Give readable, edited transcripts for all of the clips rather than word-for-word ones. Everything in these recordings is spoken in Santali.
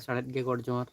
साड़ेद के गोड़ जोहार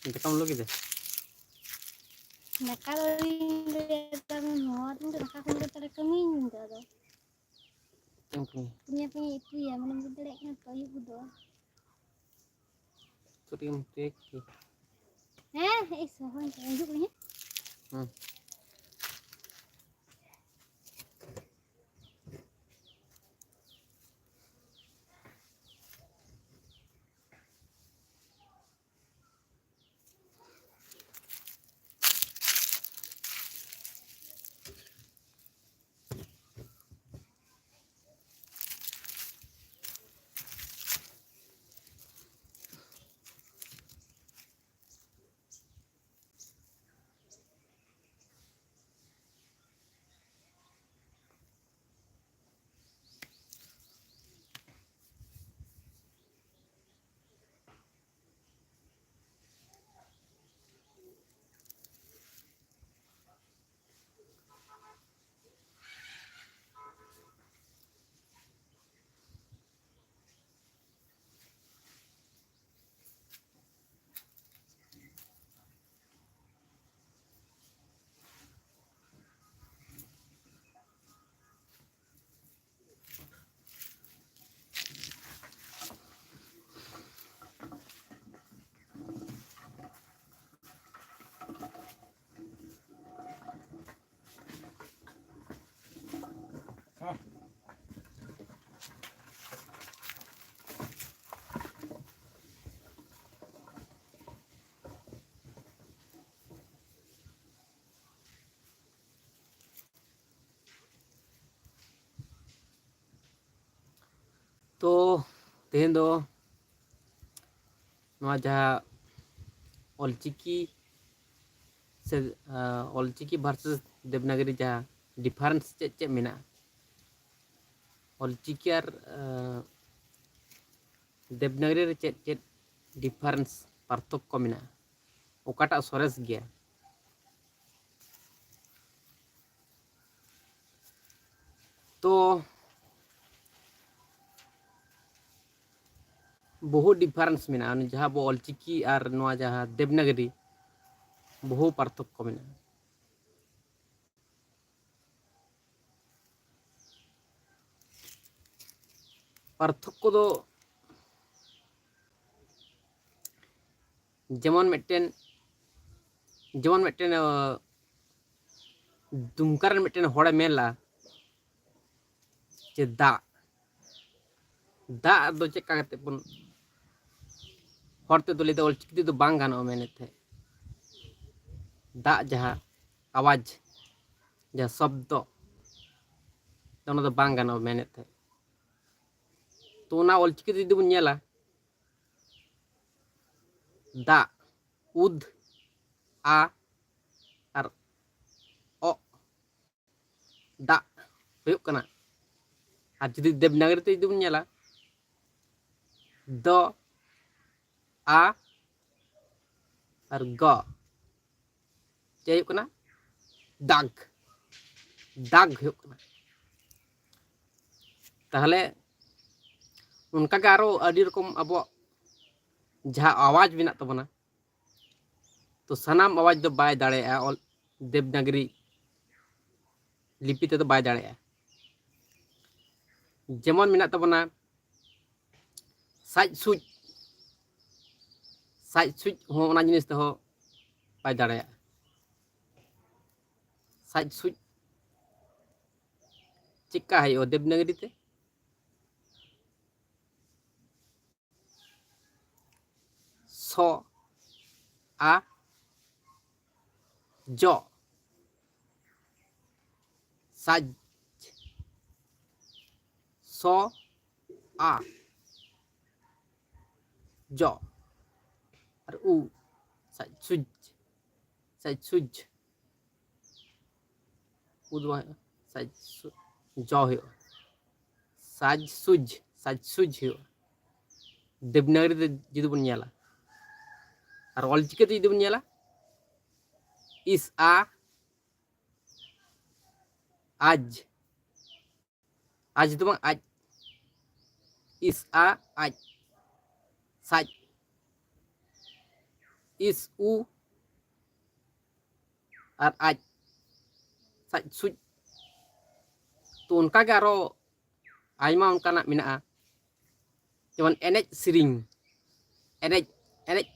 देखा हम लोग इधर तो तेहन दो जहाँ ऑलचिकी से ऑलचिकी वर्सेस देवनागरी जहाँ डिफरेंस चे मेना ऑलचिकी और देवनागरी रे चे डिफरेंस पार्थक्य मेना ओकाटा सोरेस गया तो बहुत डिफरेंस मेना जहाँ बो ऑलचिकी और नवा जहाँ देवनागरी बहु पार्थक्य मेना पार्थक्य दो जेमन मिट्टेन दुमकार मिट्टेन होड़े मेला जे दा दो चेका करते बन हरते तो लेते ऑलचिकी तो बांग गानो मेने थे दा जहाँ आवाज जहाँ शब्द तो बांग गानो मेने थे तो ना ऑलचिकी जुदी बन नेला दा उद आ और ओ दा हुयुग कना और जुदी देवनागरी ते जुदी बन नेला द आ और ग चे हुयुग कना दाग दाग हुयुग कना ताहले उनका के आरो अडी रकम अब जहाँ आवाज मेना तबना तो सनाम आवाज दो बाय दाड़े देवनागरी लिपि तेदो बाय दाड़ेया जेमन मेना तबना साज सुज हो ओना जिनिस तेहो बाय दाड़ेया साज सुज चिक्का है देवनागरी ते सो आ जो साज सो आ जो और उ साज सुज उदवा साज जो हो साज सुज हो देवनागरी ते जुदी बन नेला और ऑलचिकी ते जुदी बन नेला इस आ आज आज तो आज इस आ आज साज इस उ और आज साज सुज तो उनका के आरो आयमा उनकाना मेना जेमन एनेज सिरिंग एनेज एनेज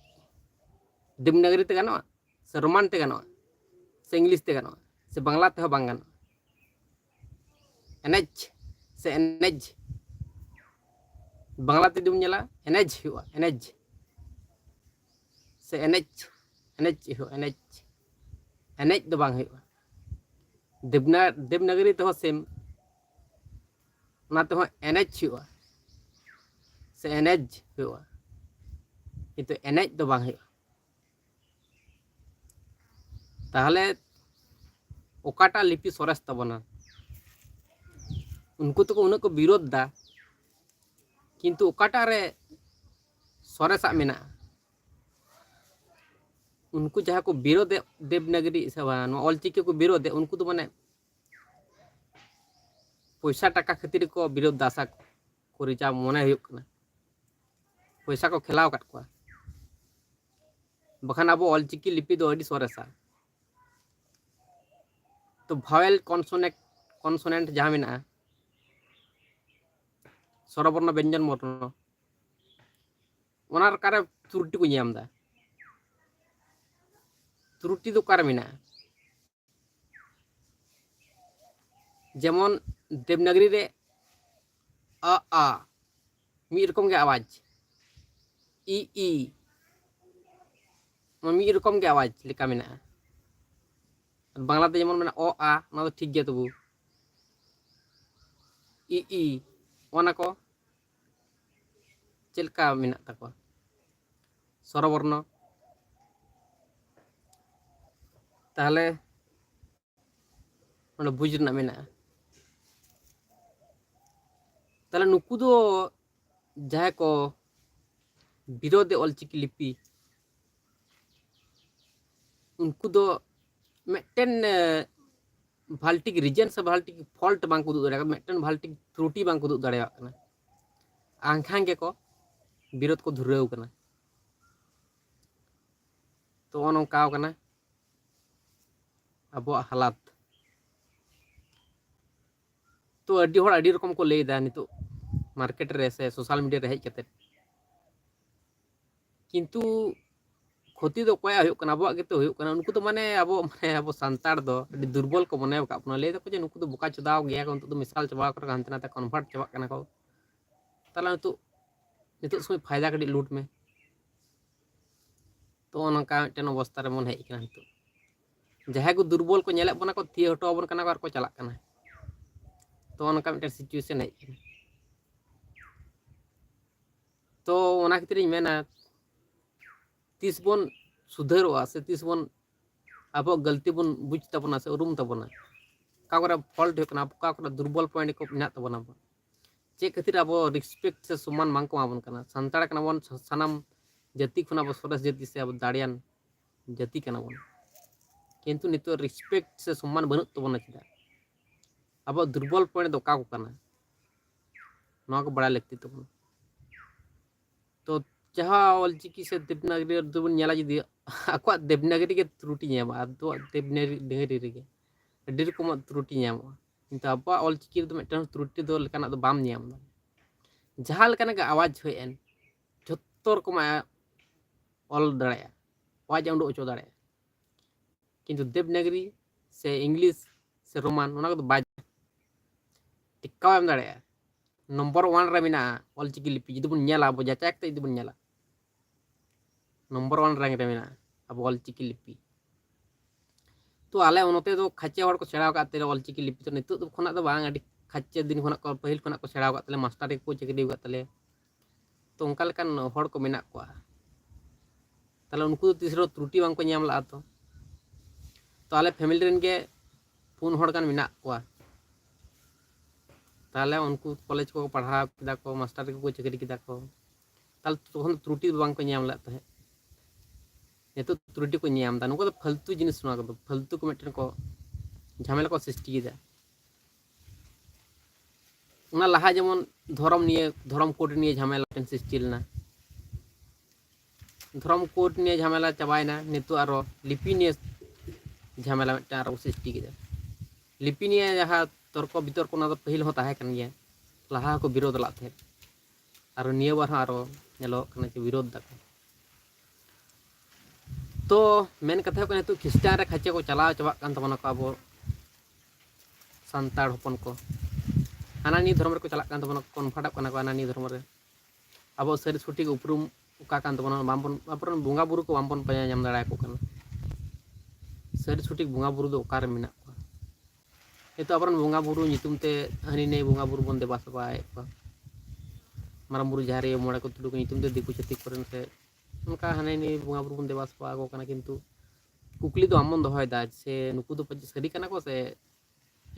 देवनागरी ते गानो से रोमान ते गानो से इंग्लिश ते गानो से बांग्ला ते हो बांग गानो एनेज से एनेज बांग्ला ते जुदी नेला एनेज हुआ एनेज से एनेज एनेज हो एनेज एनेज दो बांग हुआ देवनागरी ते हो सेम ना ते हो एनेज हुआ से एनेज हुआ किंतु एनेज दो बांग हुआ ताहले ओकाटा लिपि सोरेस तबना उनको तो उन्हें को विरोध दा किंतु ओकाटा रे सोरेसा मेना उनको जहाँ को विरोध देवनागरी से ऑलचिकी को विरोध उनको तो माने पैसा टाका खातिर को विरोध दासा को रिजा मने हुयुक कना पैसा को खेलाव काट को बखान अब ऑलचिकी लिपि दो अडी सोरेसा तो भावेल कॉन्सोनेंट जहाँ मेना स्वरवर्ण व्यंजन वर्ण ओनार कारे त्रुटि को ᱧᱟᱢ दा त्रुटि दो कार मेना जेमन देवनागरी रे आ मी रकम के आवाज ई मी रकम के आवाज लेका मेना बांग्ला ते जेमन मेना ओ आ ना तो ठीक गया तबु ई ओना को चेलका मेना तको स्वरवर्ण ताहले बुझ रना मेना ताहले नुकु दो जहाँ को विरोधे ऑलचिकी लिपि उनको दो मेटन भाल्टिक रीजन से भाल्टिक फॉल्ट बांग उदुग दाड़े मेटन भाल्टिक त्रुटि बांग उदुग दाड़े कना आंखांग के को विरोध को धुराव कना तो नोंकाव कना अब हालात तो अड्डी होड़ अड्डी रकम को लेदा नितो मार्केट रे से सोशल मीडिया रे हेज कते किंतु क्षति दो कोया हुयुक कना अब गेतो हुयुक कना उनको तो माने अब संतार दो अड्डी दुर्बल को मने का अपना ले दो जे नुकु तो बोका चुदाव गया को उनको तो मिसाल चबा कर हांते नाते कन्वर्ट चबा कना को ताला नितो समय फायदा कडी लूट में तो नका मिटन अवस्था रे मन हेज कना नितो जहाँ को दुर्बल को नेले बना को थी हटो बन कना को चला कना तो नका मिटन सिचुएशन हेज कना तो ओना खातिर मेना तीस बन सुधरवा से तीस बन अब गलती बन बुझ तबना से उरुम तबना का करे फॉल्ट होकना का करे दुर्बल पॉइंट को मेना तबना चे खातिर अब रिस्पेक्ट से सम्मान मांग को आबन कना संताड़ कना बन सनाम जाति खुना अब सरस जाति से अब दाड़ियान जाति कना बन किंतु नितो रिस्पेक्ट से सम्मान बनु तबना चिदा अब दुर्बल पॉइंट दो का को कना नवा को बड़ा लगती तबना तो जहाँ ऑलचिकी से देवनागरी दुबन नेला जुदी आको देवनागरी के त्रुटि नेमा तो देवनागरी रे ᱟᱹᱰᱤ ᱨᱚᱠᱚᱢᱟᱜ ᱛᱨᱩᱴᱤ ᱧᱟᱢᱚᱜᱼᱟ, ᱠᱤᱱᱛᱩ ᱟᱵᱚᱣᱟᱜ ᱚᱞᱪᱤᱠᱤ ᱨᱮᱫᱚ ᱢᱤᱫᱴᱟᱝ ᱛᱨᱩᱴᱤ ᱫᱚ ᱞᱮᱠᱟᱱᱟᱜ ᱫᱚ ᱵᱟᱢ ᱧᱟᱢᱫᱟ। ᱡᱟᱦᱟᱸ ᱞᱮᱠᱟᱱᱟᱜ ᱜᱮ ᱟᱣᱟᱡᱽ ᱦᱩᱭ ᱮᱱ ᱡᱷᱚᱛᱚ ᱨᱚᱠᱚᱢᱟᱜ ᱚᱞ ᱫᱟᱲᱮᱭᱟᱜᱼᱟ, आवाज उडुक हचो दाड़े, किंतु देवनागरी से इंग्लिश से रोमान ओना को बाज टिक्का एम दाड़े नंबर 1 रे मेना ऑलचिकी लिपि जुदी बन नेला अब जाचा एकते जुदी बन नेला नंबर 1 रैंक रे मेना अब ऑलचिकी लिपि। तो आले उनते दो खाचे हड़ को सेड़ा काते ऑलचिकी लिपि तो नितो दो खना दो बांग अडी खाचे दिन खना को पहिल खना को सेड़ा कातले मास्टर को चेकडी कातले तो उनका लेकान हड़ को मेना को ताले उनको तीसरो त्रुटि बांग को ᱧᱟᱢ ला तो आले फैमिली रेन के 4 हड़ गान मेना को ताले उनको कॉलेज को पढ़ा किदा को मास्टर को चेकडी किदा को ताल तखन त्रुटि बांग को ᱧᱟम ला तहे नितो त्रुटि को ᱧᱟᱢ दा नुको फालतू जिनिस नुआ को फालतू को मेटन को झमेला को सृष्टि किदा उना लहा जेमन धर्म कोड निये झमेला टेन सृष्टि लेना धर्म कोड निये झमेला चाबायना नितो आरो लिपि निये झमेला मेटा आरो सृष्टि किदा लिपि निये जहा तर्क बितर्क ना तो पहिल हो ताहे कन गया लहा को विरोध ला थे आरो निये बार आरो नेलो कना जे विरोध दा तो मेन कथा को नितो ख्रिस्टान रे खाचे को चलाव चाबा कान तबना को आबो संताड़ हपन को हानानी धर्म रे को चला कान तबना कन्फर्ट कना को हानानी धर्म रे आबो सरी छुटी उपरुम उका कान तबना बामबन आपरन बुंगा बुरु को बामबन पया नाम दाड़ा को कना सरी छुटी बुंगा बुरु दो ओकार मेना को एतो आपरन बुंगा बुरु नितुम ते हनी ने बुंगा बुरु बन देबा सबाय को माराम बुरु जहारे मोड़ा को तुडु को नितुम ते दिकु छति करन से उनका हाने ने बुंगा बुरु बन देबा सबा को कना किंतु कुकली दो आमन दोहय दा से नुकु दो पज सरी कना को से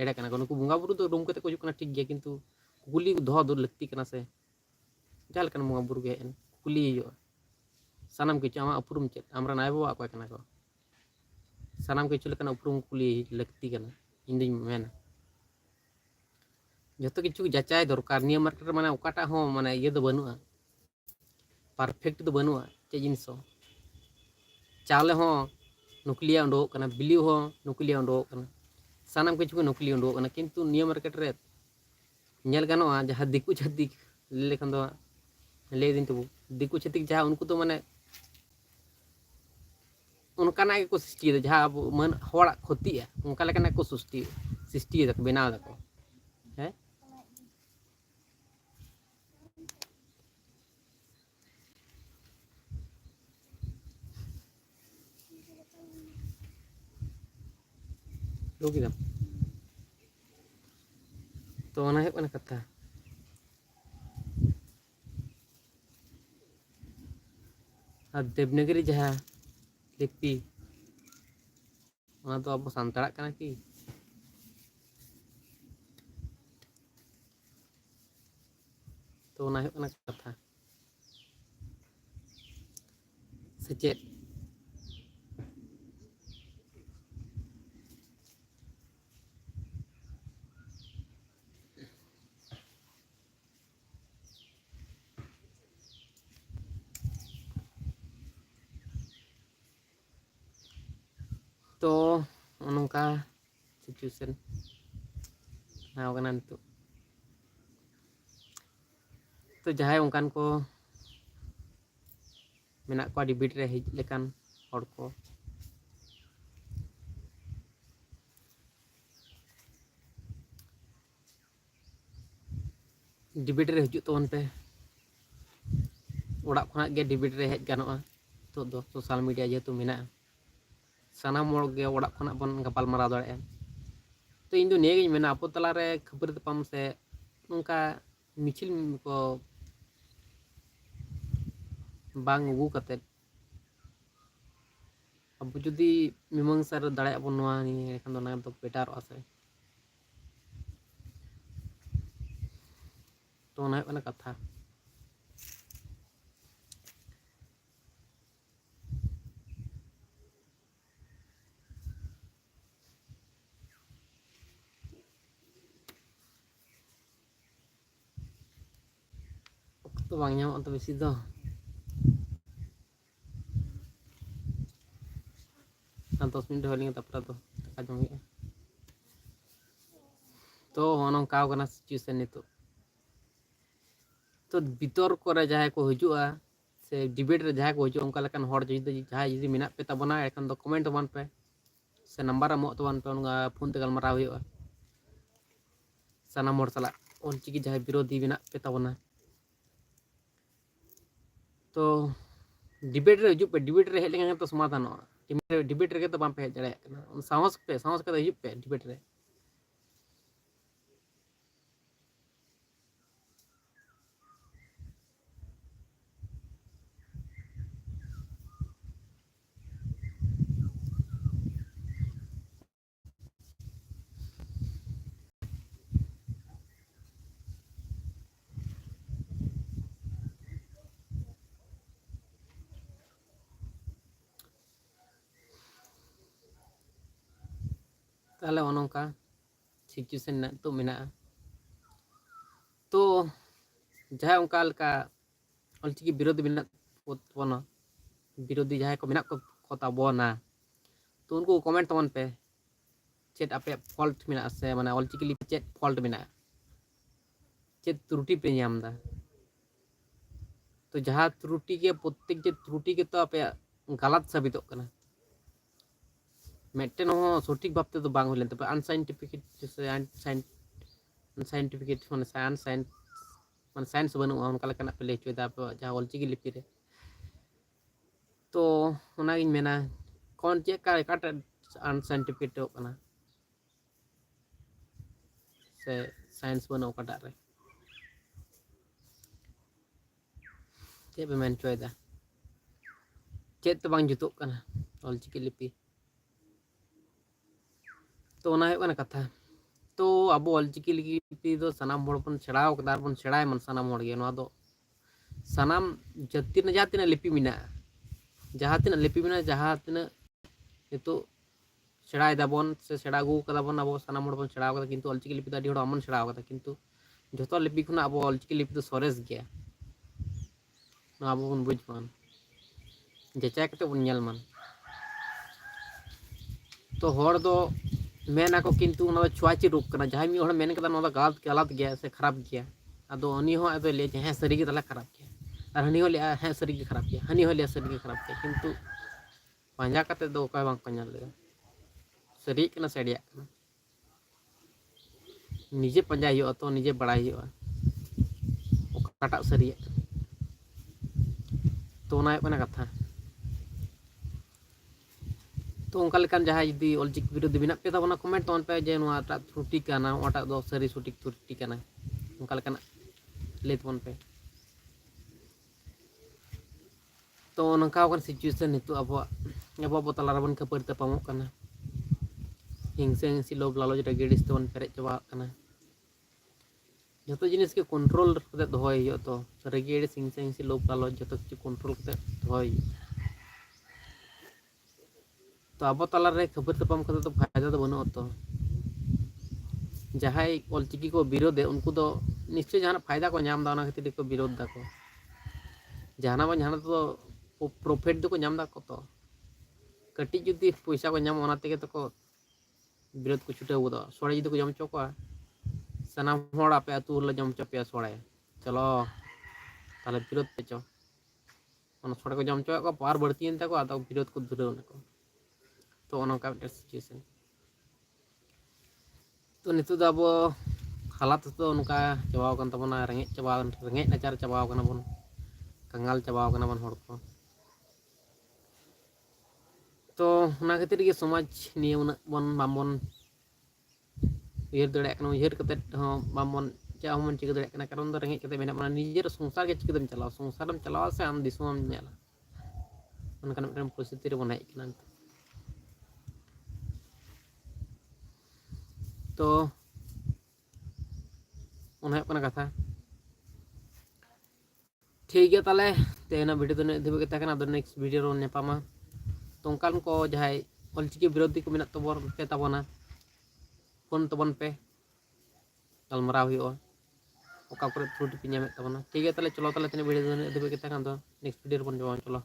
एड़ा कना को नुकु बुंगा बुरु दो रूम कते को जुकना ठीक गया किंतु कुकली दोह दो लगती कना से जाल कना बुंगा बुरु गे कुली यो सानाम के चामा अपरुम चेत आमरा नाय बाबा को कना को सानाम के चुल कना अपरुम कुली लगती कना इंदिन मेना जतो किछु जाचाय दरकार नियम मार्केट माने ओकाटा हो माने ये दो बनुआ परफेक्ट दो बनुआ चे जिनसो चावले हो नुक्लिया उंडो कना बिली हो नुक्लिया उंडो कना सानाम किछु नुक्लिया उंडो कना किंतु नियम मार्केट रे नेल गानोआ जहा दिकु छतिक लेखन दो ले दिन तो दिकु छतिक जहा उनको तो माने उनकाना को सृष्टि जहा मन हड़ा क्षति उनका लेकाना को सृष्टि बनाव दको है लोगी तो ओना है कोना कथा आ देवनागरी जहा लिपि ओना तो अब सांताड़ा कना की तो ओना है कोना कथा सचेत तो उनका सिचुएशन ना होगा नितो तो जहां उनकान को मेना को डिबेट रे हिज लेकान हड़ को डिबेट रे हिजु तोन पे ओड़ा खना गे डिबेट रे हेज गानोआ तो दो सोशल मीडिया जेतु मेना सानाम मोड़ गे ओड़ा खना बन गपाल मारा दाड़े तो इन दो नेगे मेना आपो तला रे खबर तपम से उनका मिचिल को बांग उगु कते अब जुदी मीमांसा रे दाड़े अब नोआ नि एखन दो ना तो बेटार आसे तो ना है कथा तो बांग ᱧᱟᱢᱚᱜ तो बेसी दो 10 मिनट होलिंग तपरा तो का जम तो नौका सिचुएशन नितो तो बितर्क रे जहाँ को हजुआ से डिबेट रे जहाँ को हजुआ उनका लेकिन हर जहाँ जुदी मेना पे तबना एखन दो कमेंट तबन पे से नंबर एमो तबन पे उनका फोन ते गलमारा हुआ सानाम हर सला ऑलचिकी जहाँ विरोधी मेना पे तबना तो डिबेट रे हजु पे डिबेट रे हेज लेकिन तो समाधान डिबेट रे तो बाम पे हेज दड़े साहस पे हजु पे डिबेट रे ताले नौका सिचुएशन तो मेना तो जहाँ उनका लका ऑलचिकी विरोधी मेना तबना विरोधी जहाँ को मेना को तबना तो उनको कमेंट तबन पे चेत आपे फॉल्ट मेना से माने ऑलचिकी लिपि चेत फॉल्ट मेना चेत त्रुटि पे नामदा तो जहाँ त्रुटि के प्रत्येक जे त्रुटि के तो आपे गलत साबित करना मेटेन हो सठिक भावते तो बांग होलेन तब अनसाइंटिफिक से अनसाइंटिफिक माने साइंस बनुआ उनका लेकाना पे ले चोदा जहाँ ऑलचिकी लिपि रे तो उनागिन मेना कौन चेक का काटा अनसाइंटिफिक तो करना से साइंस बनु काटा रे चे पे मेन चोदा चेत तो बांग जुतो करना ऑलचिकी लिपि तो कथा तो अब ऑलचिकी लिपि दो सनाम हड़ बन सेड़ाव कदा बन सेड़ाय मन सनाम हड़ गे नोआ दो सनाम जाति न जहाँ तीना लिपि मिना जहाँ तीना लिपि मिना जहाँ तीना नितो सेड़ाय दाबन से सेड़ा गु कदा बन अब सनाम हड़ बन सेड़ाव कदा किंतु ऑलचिकी लिपि दा डी हड़ अमन सेड़ाव कदा किंतु जतो लिपि खुना अब ऑलचिकी लिपि दो सरेस गया नोआ अब बन बुझ मान जेचाय कते बन नेल मान तो हड़ दो मेना को किंतु छुआची रोग करना जहाँ मी मेन गलत गया से खराब गया अदो उनी हो अदो ले हाँ सरी तला खराब गया और हनी हो लिया हाँ सरी खराब गया हनी हो लिया सरी खराब गया किंतु पांजा कते दो काय बांग पांजा ले सरी कना सड़िया कना निजे पांजा हो तो निजे बड़ाई हो काटा सरिया तो ना कथा तो उनका लेकिन जहाँ जुदी ऑलचिकी विरोधी मेना पे तबना कमेंट तबन पे जे नोआटा त्रुटि काना ओटा दो सरी सठिक त्रुटि काना उनका लेकिन ले तबन पे तो नंका सिचुएशन नितो अब तलारा बन खपारी तपामोग काना हिंसा हिंसी लोभ लालच रेगेड़िस तबन पेरेज चाबा काना जो जिनिस के कंट्रोल कते दोहय हुई तो रेगेड़िस हिंसा हिंसी लोभ लालच जो किछु कंट्रोल कते दोहय तो अब तलारे खबर तपाम कते तो फायदा तो बनु तो जहाँ ऑलचिकी को विरोधे उनको तो निश्चय जहाँ फायदा को नाम दा खातिर को विरोध दा को जहाँ तो प्रॉफिट तो को नाम दा को तो कटी जुदी पैसा को नाम ओना तेगे तो को विरोध को छुटे वो सोड़े जुदी को जम चो को सनाम हड़ आपे आतु ले जम चो पे सोड़े चलो ताले विरोध पे चो ओना सोड़े को जम चो को पार बढ़तीन तको आदो विरोध को धुरव को तो ओनका सिचुएशन तो नितो दा अब हालात तो उनका चाबाव कन तबना रेंगे नाचार चाबाव कना बन कंगाल चाबाव कना बन हड़ को तो ओना खातिर के समाज निये उना बन बामबन उयर दड़े कना उयर कते बामबन चा हमन चिक दड़े कना कारण दो रेंगे कते मेना माने निजेर संसार के चिकदम चलाव संसारम चलाव से आम दिसमम नेला उनका मिटन परिस्थिति रे बन हेज कना तो उन्हें कथा ठीक है ताले तेना वीडियो तो धीबे के तकना नेक्स्ट वीडियो रो नेपामा तो उनकान को जहाँ ऑलचिकी विरोधी को मेना तबन पे तबना फोन तबन पे गलमाराव हुआ ओका त्रुटि पे नामे तबना ठीक है ताले चलो ताले तेना वीडियो तो धीबे के तकना नेक्स्ट वीडियो बन जमा चलो।